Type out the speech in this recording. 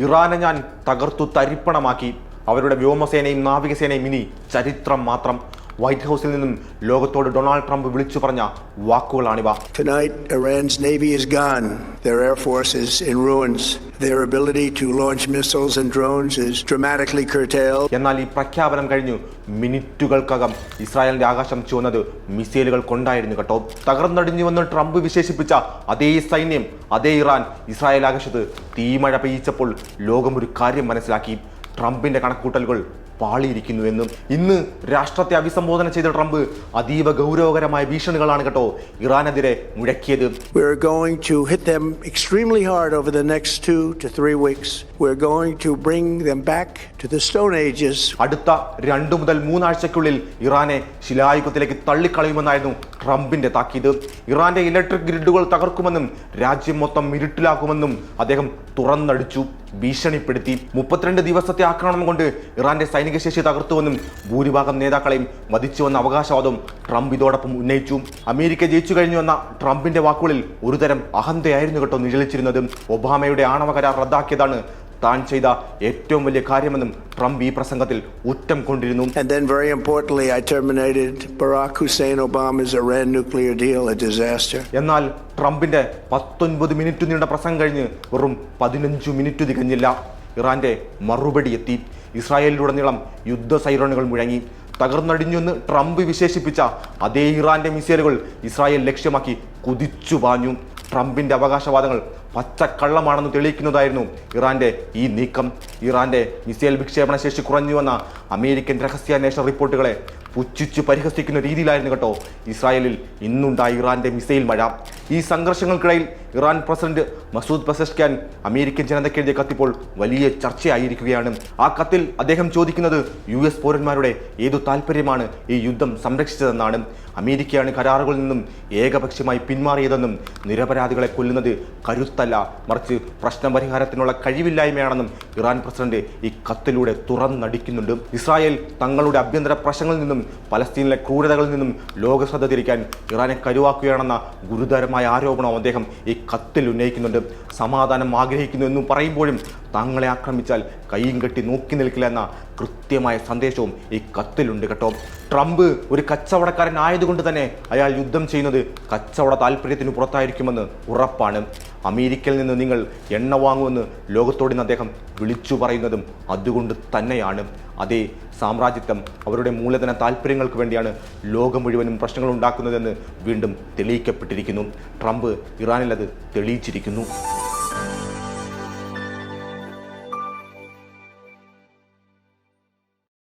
ഇറാനെ ഞാൻ തകർത്തു തരിപ്പണമാക്കി. അവരുടെ വ്യോമസേനയും നാവികസേനയും ഇനി ചരിത്രം മാത്രം. വൈറ്റ് ഹൗസിൽ നിന്നും ലോകത്തോട് ഡൊണാൾഡ് ട്രംപ് വിളിച്ചു പറഞ്ഞ വാക്കുകളാണിവ. Tonight, Iran's navy is gone. Their air force is in ruins. Their ability to launch missiles and drones is dramatically curtailed. എന്നാൽ ഈ പ്രഖ്യാപനം കഴിഞ്ഞു മിനിറ്റുകൾക്കകം ഇസ്രായേലിന്റെ ആകാശം ചുവന്നത് മിസൈലുകൾ കൊണ്ടായിരുന്നു കേട്ടോ. തകർന്നടിഞ്ഞുവെന്ന് ട്രംപ് വിശേഷിപ്പിച്ച അതേ സൈന്യം, അതേ ഇറാൻ ഇസ്രായേൽ ആകാശത്ത് തീമഴ പെയ്യിച്ചപ്പോൾ ലോകം ഒരു കാര്യം മനസ്സിലാക്കി. ട്രംപിന്റെ കണക്കൂട്ടലുകൾ പാളിയിരിക്കുന്നു എന്നും. ഇന്ന് രാഷ്ട്രത്തെ അഭിസംബോധന ചെയ്ത ട്രംപ് അതീവ ഗൗരവകരമായ ഭീഷണികളാണ് കേട്ടോ ഇറാനെതിരെ മുഴക്കിയത്. We're going to hit them extremely hard over the next 2 to 3 weeks. We're going to bring them back to the Stone Ages. അടുത്ത 2 മുതൽ 3 ആഴ്ചയ്ക്കുള്ളിൽ ഇറാനെ ശിലായുഗത്തിലേക്ക് തള്ളിക്കളയുമെന്നായിരുന്നു ട്രംപിന്റെ താക്കീത്. ഇറാന്റെ ഇലക്ട്രിക് ഗ്രിഡുകൾ തകർക്കുമെന്നും രാജ്യം മൊത്തം ഇരുട്ടിലാക്കുമെന്നും അദ്ദേഹം തുറന്നടിച്ചു, ഭീഷണിപ്പെടുത്തി. 32 ദിവസത്തെ ആക്രമണം കൊണ്ട് ഇറാന്റെ സൈനിക ശേഷി തകർത്തുവെന്നും ഭൂരിഭാഗം നേതാക്കളെയും വധിച്ചുവെന്ന അവകാശവാദവും ട്രംപ് ഇതോടൊപ്പം ഉന്നയിച്ചു. അമേരിക്ക ജയിച്ചു കഴിഞ്ഞുവെന്ന ട്രംപിന്റെ വാക്കുകളിൽ ഒരുതരം അഹന്തയായിരുന്നു കേട്ടോ നിഴലിച്ചിരുന്നത്. ഒബാമയുടെ ആണവ കരാർ റദ്ദാക്കിയതാണ് താൻ ചെയ്ത ഏറ്റവും വലിയ കാര്യമെന്നും ട്രംപ് ഈ പ്രസംഗത്തിൽ ഊറ്റം കൊണ്ടിരുന്നു. And then very importantly, I terminated Barack Hussein Obama's Iran nuclear deal, a disaster. എന്നാൽ ട്രംപിന്റെ 19 മിനിറ്റ് നീണ്ട പ്രസംഗം കഴിഞ്ഞ് വെറും 15 മിനിറ്റ് തികഞ്ഞില്ല. ഇറാന്റെ മറുപടി എത്തി. ഇസ്രായേലിലുടനീളം യുദ്ധ സൈറണുകൾ മുഴങ്ങി. തകർന്നടിഞ്ഞെന്ന് ട്രംപ് വിശേഷിപ്പിച്ച അതേ ഇറാന്റെ മിസൈലുകൾ ഇസ്രായേൽ ലക്ഷ്യമാക്കി കുതിച്ചു പാഞ്ഞു. ട്രംപിന്റെ അവകാശവാദങ്ങൾ പച്ചക്കള്ളമാണെന്ന് തെളിയിക്കുന്നതായിരുന്നു ഇറാന്റെ ഈ നീക്കം. ഇറാന്റെ മിസൈൽ വിക്ഷേപണ ശേഷി കുറഞ്ഞുവെന്ന അമേരിക്കൻ രഹസ്യാന്വേഷണ റിപ്പോർട്ടുകളെ പുച്ഛിച്ചു പരിഹസിക്കുന്ന രീതിയിലായിരുന്നു കേട്ടോ ഇസ്രായേലിൽ ഇന്നുണ്ടായ ഇറാന്റെ മിസൈൽ മഴ. ഈ സംഘർഷങ്ങൾക്കിടയിൽ ഇറാൻ പ്രസിഡന്റ് മസൂദ് പെസഷ്ക്യാൻ അമേരിക്കൻ ജനതയ്ക്ക് എഴുതിയ കത്തിപ്പോൾ വലിയ ചർച്ചയായിരിക്കുകയാണ്. ആ കത്തിൽ അദ്ദേഹം ചോദിക്കുന്നത് US പൗരന്മാരുടെ ഏതു താല്പര്യമാണ് ഈ യുദ്ധം സംരക്ഷിച്ചതെന്നാണ്. അമേരിക്കയാണ് കരാറുകളിൽ നിന്നും ഏകപക്ഷീയമായി പിന്മാറിയതെന്നും നിരപരാധികളെ കൊല്ലുന്നത് കരുത്തല്ല, മറിച്ച് പ്രശ്നപരിഹാരത്തിനുള്ള കഴിവില്ലായ്മയാണെന്നും ഇറാൻ പ്രസിഡന്റ് ഈ കത്തിലൂടെ തുറന്നടിക്കുന്നുണ്ട്. ഇസ്രായേൽ തങ്ങളുടെ ആഭ്യന്തര പ്രശ്നങ്ങളിൽ നിന്നും പലസ്തീനിലെ ക്രൂരതകളിൽ നിന്നും ലോക ശ്രദ്ധ തിരിക്കാൻ ഇറാനെ കരുവാക്കുകയാണെന്ന ഗുരുതരമായ ആരോപണം അദ്ദേഹം ഈ കത്തിൽ ഉന്നയിക്കുന്നുണ്ട്. സമാധാനം ആഗ്രഹിക്കുന്നു എന്നും പറയുമ്പോഴും തങ്ങളെ ആക്രമിച്ചാൽ കൈയും കെട്ടി നോക്കി നിൽക്കില്ല എന്ന കൃത്യമായ സന്ദേശവും ഈ കത്തിലുണ്ട് കേട്ടോ. ട്രംപ് ഒരു കച്ചവടക്കാരൻ ആയതുകൊണ്ട് തന്നെ അയാൾ യുദ്ധം ചെയ്യുന്നത് കച്ചവട താല്പര്യത്തിന് പുറത്തായിരിക്കുമെന്ന് ഉറപ്പാണ്. അമേരിക്കയിൽ നിന്ന് നിങ്ങൾ എണ്ണ വാങ്ങുമെന്ന് ലോകത്തോടിന്ന് അദ്ദേഹം വിളിച്ചു പറയുന്നതും അതുകൊണ്ട് തന്നെയാണ്. അതേ സാമ്രാജ്യത്വം അവരുടെ മൂലധന താല്പര്യങ്ങൾക്ക് വേണ്ടിയാണ് ലോകം മുഴുവനും പ്രശ്നങ്ങൾ ഉണ്ടാക്കുന്നതെന്ന് വീണ്ടും തെളിയിക്കപ്പെട്ടിരിക്കുന്നു. ട്രംപ് ഇറാനിൽ അത് തെളിയിച്ചിരിക്കുന്നു.